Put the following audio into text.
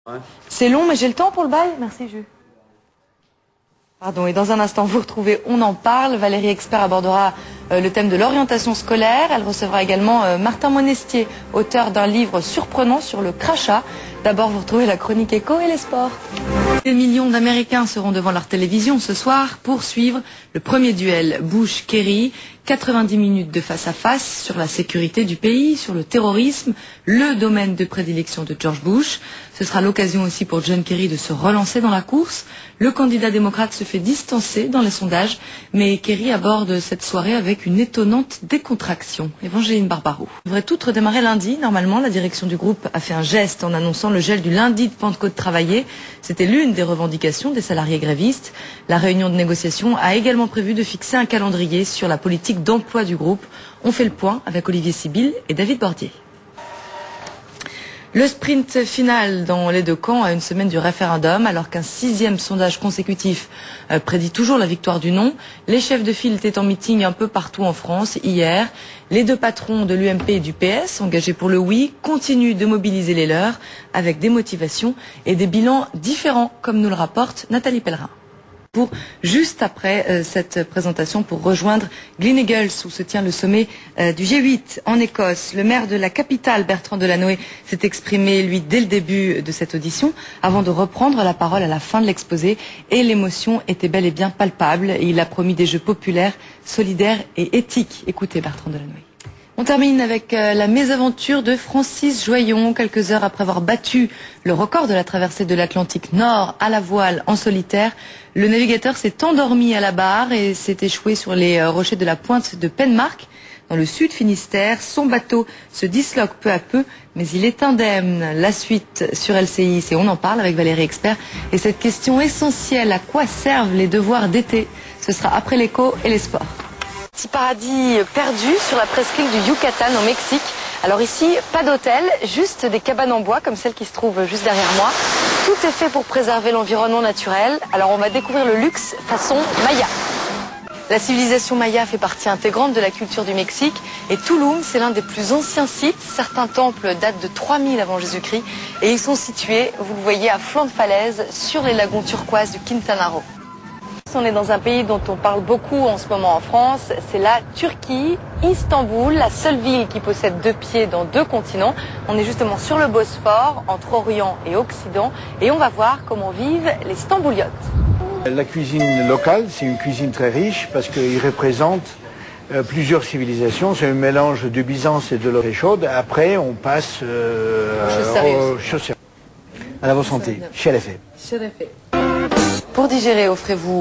Ouais. C'est long, mais j'ai le temps pour le bail. Merci, Jules. Pardon, et dans un instant, vous retrouvez On en parle. Valérie Expert abordera le thème de l'orientation scolaire. Elle recevra également Martin Monestier, auteur d'un livre surprenant sur le crachat. D'abord, vous retrouvez la chronique éco et les sports. Des millions d'Américains seront devant leur télévision ce soir pour suivre le premier duel Bush-Kerry. 90 minutes de face à face sur la sécurité du pays, sur le terrorisme, le domaine de prédilection de George Bush. Ce sera l'occasion aussi pour John Kerry de se relancer dans la course. Le candidat démocrate se fait distancer dans les sondages, mais Kerry aborde cette soirée avec une étonnante décontraction. Évangéline Barbarou. Devrait tout redémarrer lundi. Normalement, la direction du groupe a fait un geste en annonçant le gel du lundi de Pentecôte travaillé. C'était l'une des revendications des salariés grévistes. La réunion de négociation a également prévu de fixer un calendrier sur la politique d'emploi du groupe. On fait le point avec Olivier Sibyl et David Bordier. Le sprint final dans les deux camps à une semaine du référendum, alors qu'un 6e sondage consécutif prédit toujours la victoire du non. Les chefs de file étaient en meeting un peu partout en France hier. Les deux patrons de l'UMP et du PS, engagés pour le oui, continuent de mobiliser les leurs avec des motivations et des bilans différents, comme nous le rapporte Nathalie Pellerin. Pour juste après cette présentation pour rejoindre Gleneagles où se tient le sommet du G8 en Écosse. Le maire de la capitale, Bertrand Delanoë, s'est exprimé, lui, dès le début de cette audition, avant de reprendre la parole à la fin de l'exposé. Et l'émotion était bel et bien palpable. Et il a promis des jeux populaires, solidaires et éthiques. Écoutez Bertrand Delanoë. On termine avec la mésaventure de Francis Joyon. Quelques heures après avoir battu le record de la traversée de l'Atlantique Nord à la voile en solitaire, le navigateur s'est endormi à la barre et s'est échoué sur les rochers de la pointe de Penmark, dans le sud Finistère. Son bateau se disloque peu à peu, mais il est indemne. La suite sur LCI, c'est On en parle avec Valérie Expert. Et cette question essentielle, à quoi servent les devoirs d'été? Ce sera après l'écho et les sports. Petit paradis perdu sur la presqu'île du Yucatan au Mexique. Alors ici, pas d'hôtel, juste des cabanes en bois comme celle qui se trouve juste derrière moi. Tout est fait pour préserver l'environnement naturel. Alors on va découvrir le luxe façon Maya. La civilisation Maya fait partie intégrante de la culture du Mexique et Tulum, c'est l'un des plus anciens sites. Certains temples datent de 3000 avant Jésus-Christ et ils sont situés, vous le voyez, à flanc de falaise sur les lagons turquoises du Quintana Roo. On est dans un pays dont on parle beaucoup en ce moment en France, c'est la Turquie, Istanbul, la seule ville qui possède 2 pieds dans 2 continents. On est justement sur le Bosphore, entre Orient et Occident, et on va voir comment vivent les Stambouliotes. La cuisine locale, c'est une cuisine très riche parce qu'il représente plusieurs civilisations. C'est un mélange de Byzance et de l'eau chaude. Après, on passe aux choses sérieuses. À la santé, chez LFA. Pour digérer, offrez-vous